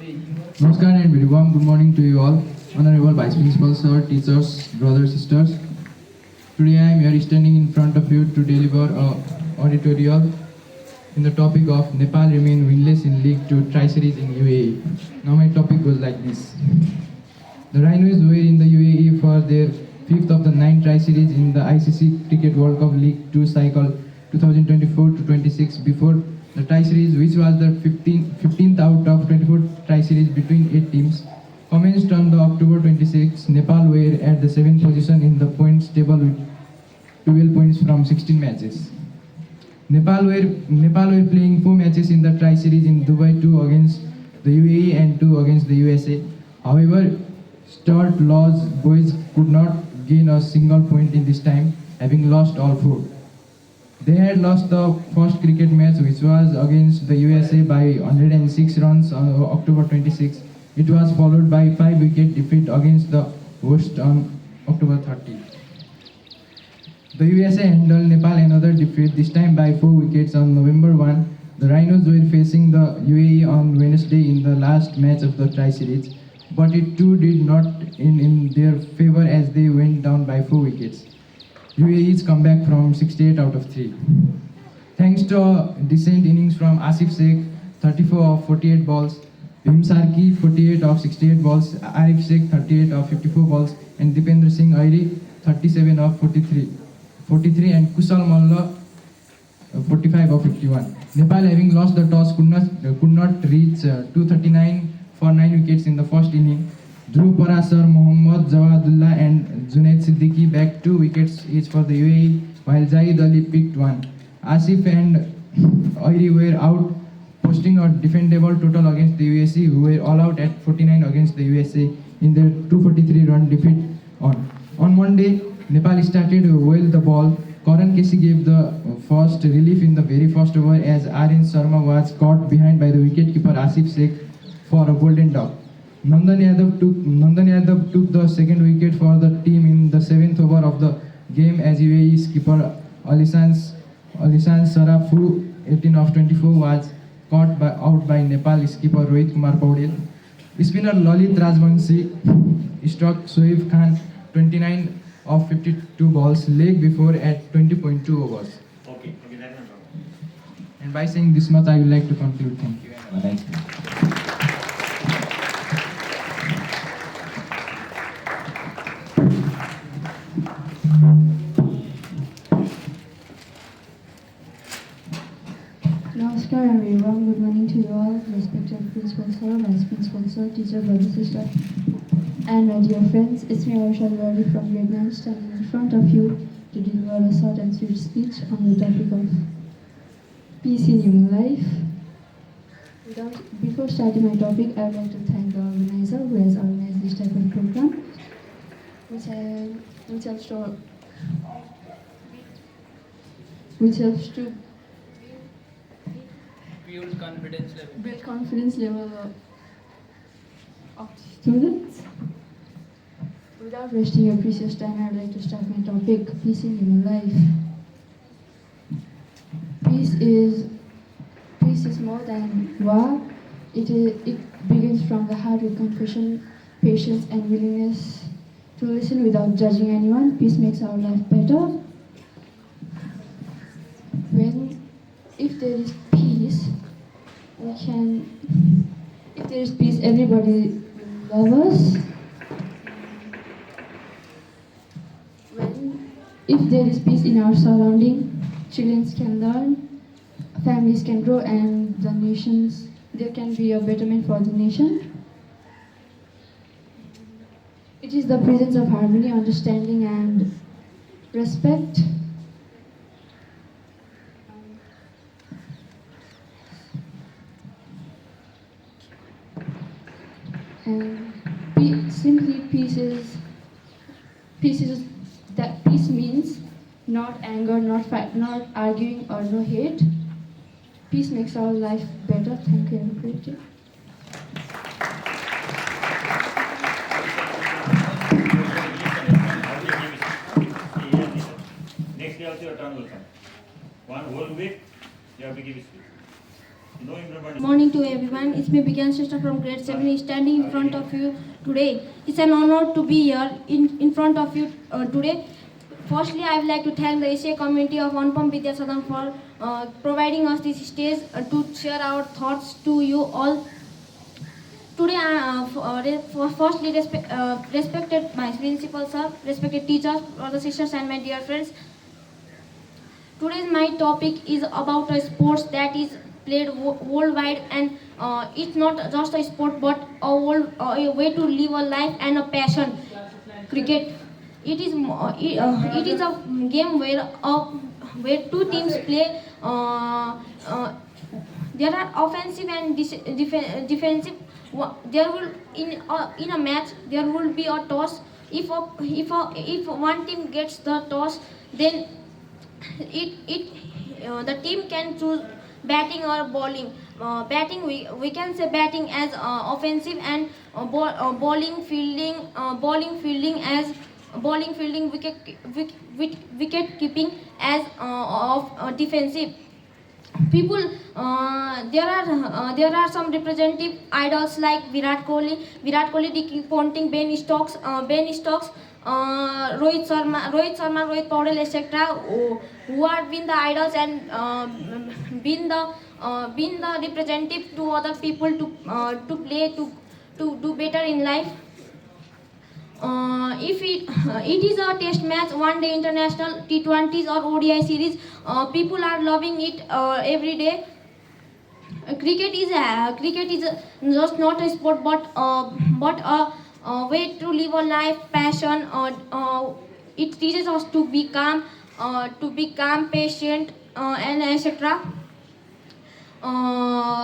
Namaskar and very warm good morning to you all, Honorable Vice Principal Sir, teachers, brothers, sisters. Today I am here standing in front of you to deliver a editorial in the topic of Nepal remain winless in League 2 Tri-Series in UAE. Now my topic goes like this. The Rhinos were in the UAE for their fifth of the 9 Tri-Series in the ICC Cricket World Cup League 2 cycle 2024 to 26 before the Tri-Series, which was the 15th out of 24 Tri-Series between 8 teams, commenced on the October 26. Nepal were at the 7th position in the points table with 12 points from 16 matches. Nepal were playing 4 matches in the Tri-Series in Dubai, 2 against the UAE and 2 against the USA. However, Stuart Law's boys could not gain a single point in this time, having lost all 4. They had lost the first cricket match, which was against the USA by 106 runs on October 26. It was followed by 5-wicket defeat against the host on October 30. The USA handled Nepal another defeat, this time by 4 wickets on November 1. The Rhinos were facing the UAE on Wednesday in the last match of the Tri-Series, but it too did not end in their favour as they went down by 4 wickets. UAE's comeback from 68 out of 3. Thanks to a decent innings from Asif Sheikh, 34 of 48 balls, Bhim Sarki, 48 of 68 balls, Arif Sheikh, 38 of 54 balls, and Dipendra Singh Airi, 37 of 43, and Kusal Malla, 45 of 51. Nepal, having lost the toss, could not reach 239 for 9 wickets in the first inning. Dhruv Parasar, Mohammad Jawadullah and Junaid Siddiqui bagged 2 wickets each for the UAE, while Zaid Ali picked 1. Asif and Airi were out, posting a defendable total against the USA, who were all out at 49 against the USA in their 243-run defeat. On Monday, Nepal started well the ball. Karan Kesey gave the first relief in the very first over as Aryan Sharma was caught behind by the wicketkeeper Asif Sheikh for a golden duck. Nandan Yadav took the second wicket for the team in the 7th over of the game as UAE skipper Alishan Saraf, who 18 of 24 was caught out by Nepal skipper Rohit Kumar Paudel. Spinner Lalit Rajvanshi struck Shoaib Khan 29 of 52 balls leg before at 20.2 overs. Okay, that's not wrong. And by saying this much, I would like to conclude. Thank you and have a nice day. Namaskar everyone, good morning to you all, respected Principal Sir, Vice Principal Sir, teacher, brother, sister, and my dear friends. It's me Arsha Lawri from grade 9 standing in front of you to deliver a short and sweet speech on the topic of peace in human life. Before starting my topic, I would like to thank the organizer who has organized this type of program, which helps to build confidence level of students. Without wasting your precious time, I would like to start my topic, peace in human life. Peace is more than war. It begins from the heart with compassion, patience, and willingness to listen without judging anyone. Peace makes our life better. If there is peace, if there is peace, everybody will love us. If there is peace in our surrounding, children can learn, families can grow, and there can be a betterment for the nation. It is the presence of harmony, understanding, and respect. And peace means not anger, not fight, not arguing, or no hate. Peace makes our life better. Thank you. Have a great day. Next day also your turn will come. One whole week you have to give speech. No interval. Morning to everyone. It's me, Bigyan Sister from grade 7, standing in front of you today. It's an honor to be here in front of you today. Firstly, I would like to thank the ACA community of Anupam Vidya Sadan for providing us this stage to share our thoughts to you all. Today, firstly, respected my principal sir, respected teachers, brothers, sisters, and my dear friends. Today's my topic is about a sports that is played worldwide, and it's not just a sport but a way to live a life and a passion. Cricket. It is a game where two teams play. There are offensive and defensive. There will in a match there will be a toss. If one team gets the toss, then the team can choose batting or bowling. We can say batting as offensive, and bowling fielding wicket keeping as of defensive. People, there are some representative idols like Virat Kohli, Ricky Ponting, Ben Stokes, Rohit Sharma, Rohit Paudel, etc. Who have been the idols and been the representative to other people to play to do better in life. If it is a test match, one day international, T20s or ODI series, people are loving it every day. Cricket is just not a sport but a way to live a life, passion. It teaches us to be calm, patient, and etc.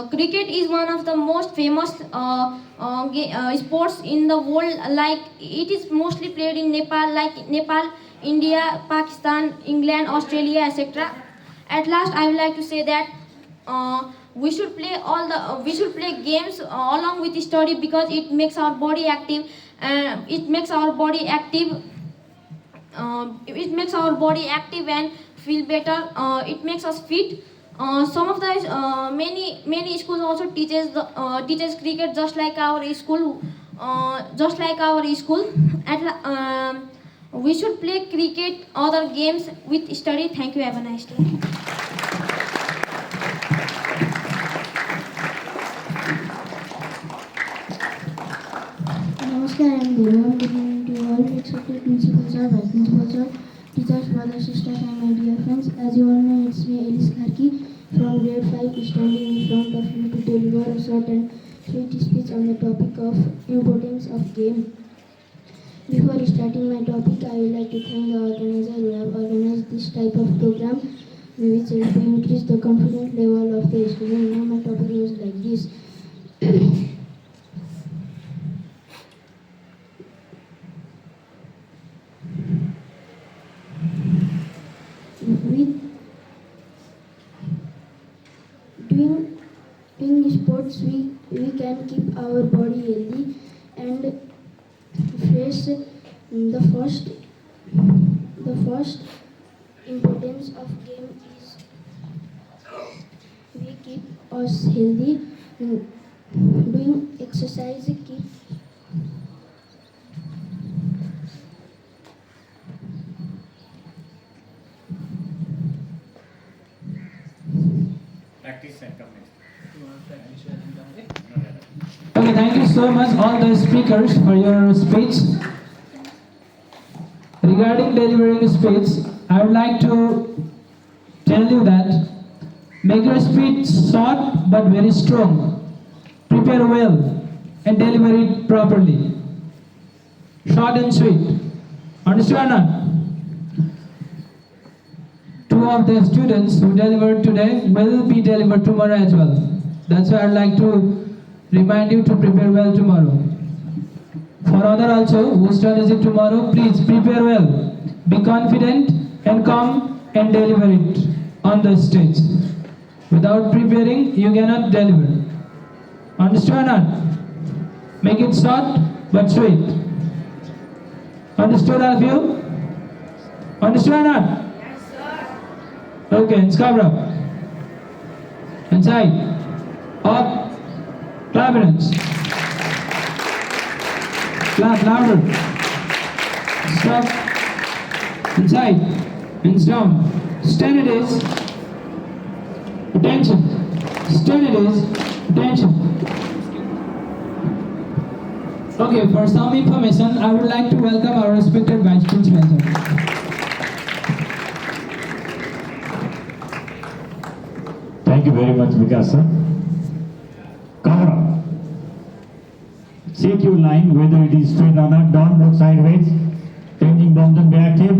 Cricket is one of the most famous sports in the world. Like it is mostly played in Nepal, India, Pakistan, England, Australia, etc. At last, I would like to say that we should play games along with study because it makes our body active. It makes our body active. It makes our body active and feel better. It makes us fit. Some of the many schools also teaches cricket just like our school. We should play cricket, other games with study. Thank you. Have a nice day. Namaskar and good morning to all respected principals, sir, vice principals, sir, teachers, brothers, sisters, and my dear friends. As you all know, it's me, Alice Kharki, from grade 5, standing in front of you to deliver a short and sweet speech on the topic of importance of game. Before starting my topic, I would like to thank the organizer who have organized this type of program, which will increase the confidence level of the student. Now my topic is like this. With doing sports, we can keep our body healthy and fresh. The first importance of game is we keep us healthy. Doing exercise keep Practice and come next. Okay, thank you so much all the speakers for your speech. Regarding delivering speech, I would like to tell you that make your speech short but very strong. Prepare well and deliver it properly. Short and sweet. Understand or not? Two of the students who delivered today will be delivered tomorrow as well. That's why I'd like to remind you to prepare well tomorrow. For other also, whose turn is it tomorrow, please prepare well. Be confident and come and deliver it on the stage. Without preparing, you cannot deliver. Understand or not? Make it short but sweet. Understood all of you? Understood or not? Okay, Scarborough. Inside. Up. Clap your hands. Clap louder. Stop. Inside. Hands down. Stand it is. Attention. Stand it is. Attention. Okay, for some information, I would like to welcome our respected Vice Principal, sir. Thank you very much, Vikas sir. Cover up. Check your line whether it is straight or not, down, look sideways. Changing bottom, be active.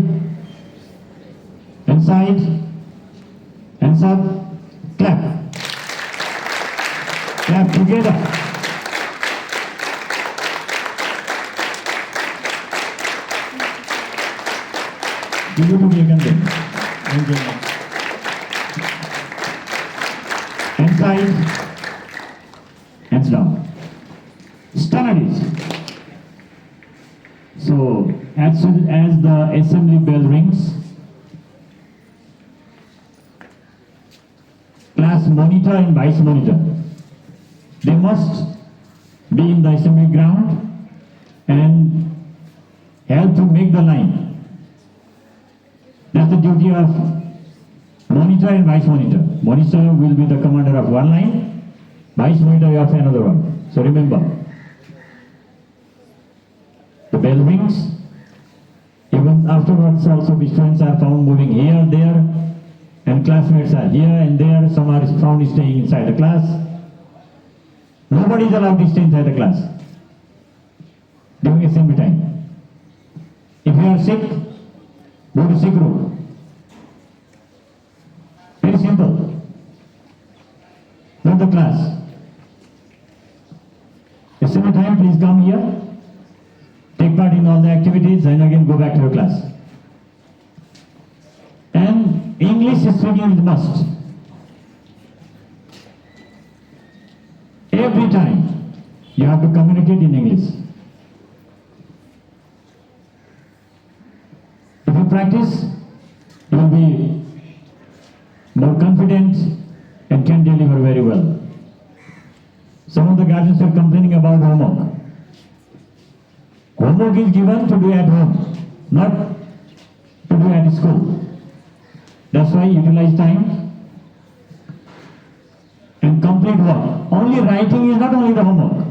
Inside. Hands up. Clap. Clap together. You do it again then. Inside. Hands down. Studies. So, as soon as the assembly bell rings, class monitor and vice monitor, they must be in the assembly ground and help to make the line. That's the duty of monitor and vice monitor. Monitor will be the commander of one line, vice monitor of another one. So remember, the bell rings. Even afterwards also the students are found moving here, there, and classmates are here and there. Some are found staying inside the class. Nobody is allowed to stay inside the class during assembly time. If you are sick, go to sick room. Very simple. Not the class. Assembly time, please come here. Take part in all the activities and again go back to your class. And English speaking is must. Every time you have to communicate in English. If you practice, you will be more confident and can deliver very well. Some of the guardians are complaining about homework. Homework is given to do at home, not to do at school. That's why utilize time and complete work. Only writing is not only the homework.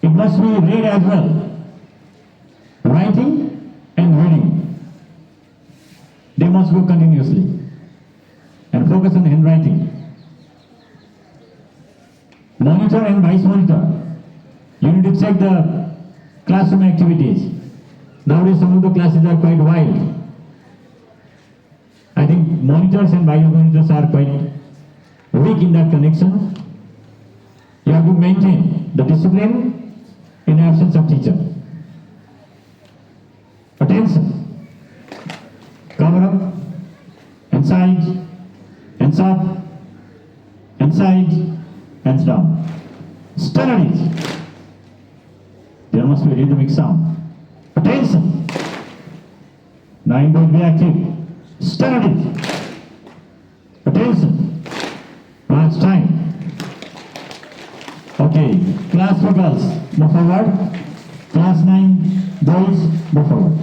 It must be read as well. Writing and reading. They must go continuously. And focus on handwriting. Monitor and vice monitor. You need to check the classroom activities. Nowadays some of the classes are quite wild. I think monitors and vice monitors are quite weak in that connection. You have to maintain the discipline in absence of teacher. Attention. Cover up. Inside. Hands up. Inside. Hands down. Studies. There must be rhythmic sound. Attention. Now I'm going to be active. Studies. Attention. March time. Okay. Class for girls, move forward. Class 9 boys, move forward.